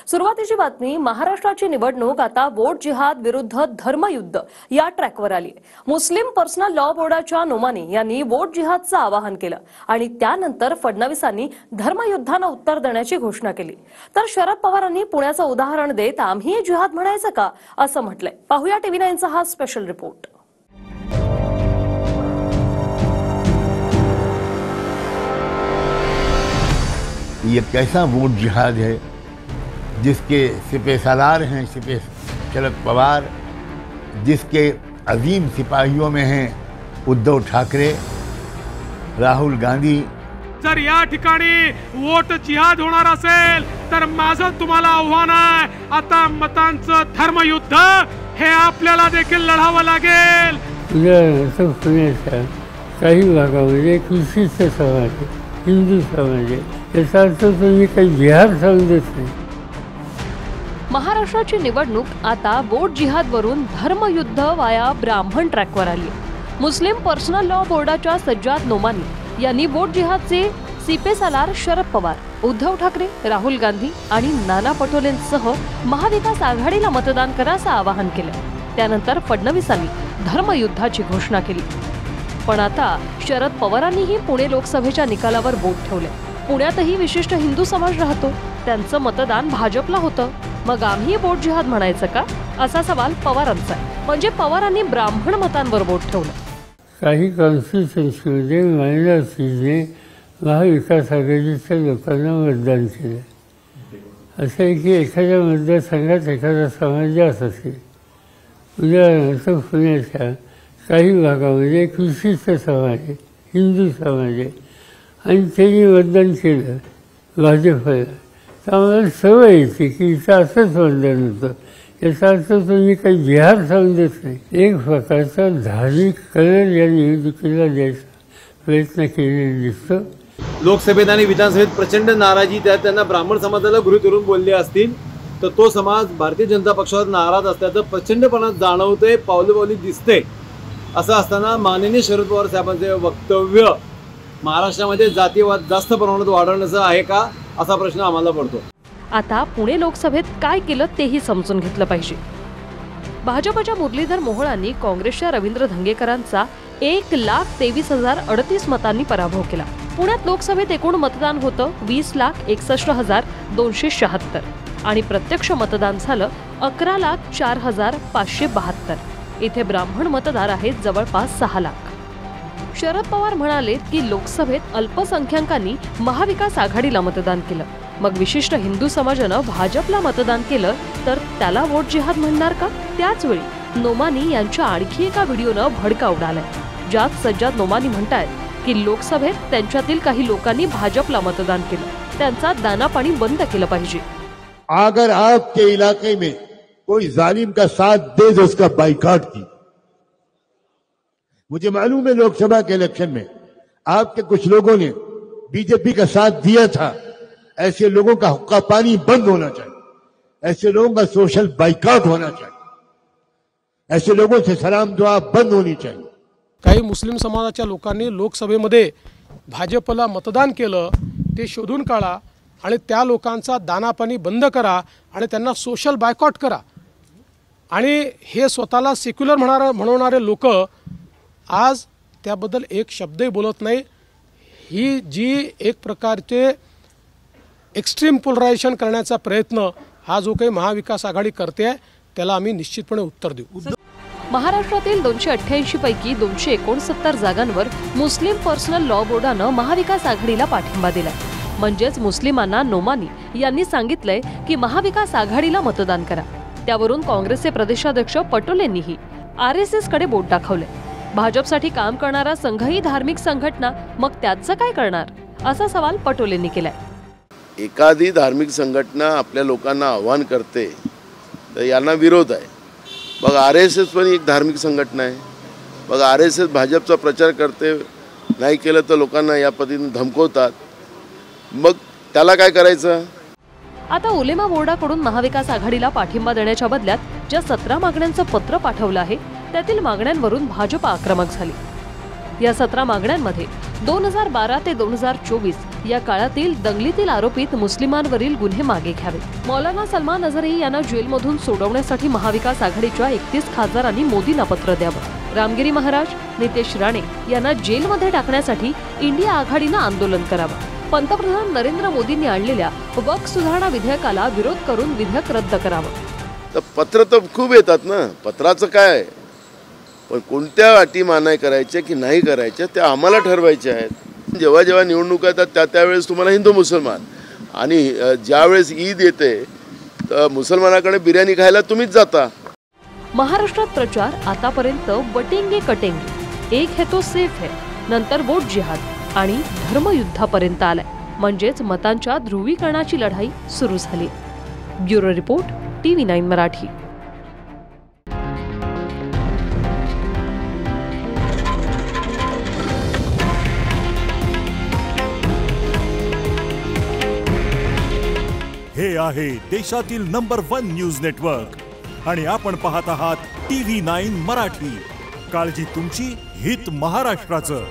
सुरुवातीची बातमी, महाराष्ट्राची निवडणूक आता वोट जिहाद विरुद्ध धर्मयुद्ध या ट्रॅकवर आली। मुस्लिम पर्सनल लॉ बोर्डाच्या नोमानी यांनी वोट जिहादचं आवाहन केलं आणि त्यानंतर फडणवीसांनी धर्मयुद्धाला उत्तर देण्याची घोषणा केली। तर शरद पवारांनी पुण्याचं उदाहरण देत आम्ही जिहाद म्हणायचं का असं म्हटलंय। पाहूया TV9चा हा स्पेशल रिपोर्ट। ये कैसा वोट जिहाद है जिसके सिपह सालार हैं सिपह शरद पवार, जिसके अजीम सिपाहियों में हैं उद्धव ठाकरे, राहुल गांधी। जर या ठिकाणी वोट जिहाद होणार असेल तर माझं तुम्हाला आव्हान आहे, आता मतांचं धर्मयुद्ध हे आपल्याला देखील लढावं लागेल। पुण्याच्या काही भागामध्ये विशिष्ट समाज हिंदू समाज याचा अर्थ तुम्ही काही जिहाद समजत नाही। महाराष्ट्राची निवडणूक आता वोट जिहाद वरून धर्मयुद्ध वाया ब्राह्मण ट्रॅकवर आली। मुस्लिम पर्सनल लॉ बोर्डाच्या सज्जाद नोमानी यांनी वोट जिहादचे सिपे सालार शरद पवार, उद्धव ठाकरे, राहुल गांधी आणि नाना पटोलेंसह महाविकास आघाडीला मतदान करा असं आवाहन केलं। त्यानंतर फडणवीसांनी धर्मयुद्धाची घोषणा केली। पण आता शरद पवारांनीही पुणे लोकसभेच्या निकालावर बोट ठेवले। पुण्यातही विशिष्ट हिंदू समाज राहतो, त्यांचं मतदान भाजपला होतं, मग आम्ही वोट जिहाद म्हणायचं का असा सवाल पवारांचा आहे। म्हणजे पवारांनी ब्राह्मण मतांवर बोट ठेवलं। काही कॉन्स्टिट्युन्सीमध्ये मायनॉरिटीने महाविकास आघाडीच्या लोकांना मतदान केलं। असं आहे की एखाद्या मतदारसंघात एखादा समाज जास्त असेल, उदाहरणार्थ पुण्याच्या काही भागामध्ये एक विशिष्ट समाज आहे, हिंदू समाज आहे, आणि त्यांनी मतदान केलं भाजपला, तर आम्हाला सवय येते की इथं असंच मतदान होतं। याचा अर्थ तुम्ही काही जिहाद समजत नाही। एक प्रकारचा धार्मिक कलर या निवडणुकीला द्यायचा प्रयत्न केलेला दिसतो। लोकसभेत आणि विधानसभेत प्रचंड नाराजी त्यांना ब्राह्मण समाजाला गृहीत धरून बोलले असतील तर तो समाज भारतीय जनता पक्षावर नाराज असल्याचं प्रचंडपणात जाणवतंय, पावलोपावली दिसते। असं असताना माननीय शरद पवार साहेबांचे वक्तव्य महाराष्ट्रामध्ये जातीयवाद जास्त प्रमाणात वाढवण्याचं आहे का असा प्रश्न आम्हाला पडतो। आता पुणे लोकसभेत काय केलं तेही समजून घेतलं पाहिजे। भाजपच्या मुरलीधर मोहोळांनी काँग्रेसच्या रवींद्र धंगेकरांचा 1,23,038 मतांनी पराभव केला। पुण्यात लोकसभेत एकूण मतदान होतं 20,61,276 आणि प्रत्यक्ष मतदान झालं 11,04,572। इथे ब्राह्मण मतदार आहेत जवळपास 6 लाख। शरद पवार म्हणाले की लोकसभेत अल्पसंख्याकांनी महाविकास आघाडीला मतदान केलं, मग विशिष्ट हिंदू समाजानं भाजपला मतदान केलं तर त्याला वोट जिहाद म्हणणार का? त्याचवेळी नोमानी यांच्या आणखी एका व्हिडिओनं भडका उडालाय, ज्यात सज्जाद नोमानी म्हणतायत की लोकसभेत त्यांच्यातील काही लोकांनी भाजपला मतदान केलं, त्यांचा दानापाणी बंद केलं पाहिजे। अगर आपके इलाके में कोई जालिम का साथ दे दो उसका बाइकआउट की। मुझे मालूम है लोकसभा के इलेक्शन में आपके कुछ लोगों ने बीजेपी का साथ दिया था। ऐसे लोगों का हुक्का पानी बंद होना चाहिए, ऐसे लोगों का सोशल बाइकआउट होना चाहिए, ऐसे लोगों से सलाम दुआ बंद होनी चाहिए। काही मुस्लिम समाजाच्या लोकांनी लोकसभेमध्ये भाजपला मतदान केलं ते शोधून काढा आणि त्या लोकांचा दानापाणी बंद करा आणि त्यांना सोशल बायकॉट करा। आणि हे स्वतःला सेक्युलर म्हणणारे लोक आज त्याबद्दल एक शब्दही बोलत नाही। ही जी एक प्रकारचे एक्स्ट्रीम पोलरायझेशन करण्याचा प्रयत्न हा जो काही महाविकास आघाडी करते त्याला आम्ही निश्चितपणे उत्तर देऊ। महाराष्ट्रातील 288 पैकी 269 जागांवर मुस्लिम पर्सनल लॉ बोर्डानं महाविकास आघाडीला पाठिंबा दिलाय। म्हणजेच मुस्लिमांना नोमानी यांनी सांगितलंय की महाविकास आघाडीला मतदान करा। त्यावरून काँग्रेसचे प्रदेशाध्यक्ष पटोलेंनीही RSS कडे बोट दाखवले। भाजपसाठी काम करणारा संघही धार्मिक संघटना, मग त्याचं काय करणार असा सवाल पटोलेंनी केलाय। एखादी धार्मिक संघटना आपल्या लोकांना आव्हान करते तर यांना विरोध आहे। मग RSS पण एक धार्मिक संघटना आहे। मग RSS भाजपचा प्रचार करते, नाही केलं तर लोकांना या पद्धतीने धमकवतात, मग त्याला काय करायचं? आता उलेमा बोर्डाकडून महाविकास आघाडीला पाठिंबा देण्याच्या बदल्यात ज्या 17 मागण्यांचं पत्र पाठवलं आहे त्यातील मागण्यांवरून भाजप आक्रमक झाली। या 17 मागण्यांमध्ये 2012 ते 2024 या काळातील दंगलीतील आरोपीत मुस्लिमांवरील गुन्हे मागे घ्यावेत। मौलाना सलमान अझहरी यांना जेलमधून सोडवण्यासाठी महाविकास आघाडीच्या 31 खासदारांनी मोदींना पत्र द्यावं। रामगिरी महाराज, नितेश राणे यांना जेलमध्ये टाकण्यासाठी इंडिया आघाडीनं आंदोलन करावं। पंतप्रधान नरेंद्र मोदींनी आणलेल्या वक्फ सुधारणा विधेयकाला विरोध करून विधेयक रद्द करावं। तर पत्र तर खूप येतात ना, पत्राचं काय, पण कोणत्या अटी मान्य करायच्या की नाही करायच्या त्या आम्हाला ठरवायच्या आहेत। जेव्हा जेव्हा निवडणुका येतात त्यावेळेस तुम्हाला हिंदू मुसलमान, आणि ज्यावेळेस ईद येते तर मुसलमानाकडे बिर्याणी खायला तुम्हीच जाता। महाराष्ट्रात प्रचार आतापर्यंत वटेंगे कटेंगे, एक है तो सेफ है, नंतर वोट जिहाद आणि धर्मयुद्धापर्यंत आलाय। म्हणजेच मतांच्या ध्रुवीकरणाची लढाई सुरू झाली। Bureau report, TV9 Marathi. हे आहे देशातील नंबर 1 न्यूज नेटवर्क आणि आपण पाहत आहात TV9 मराठी। काळजी तुमची, हित महाराष्ट्राचं।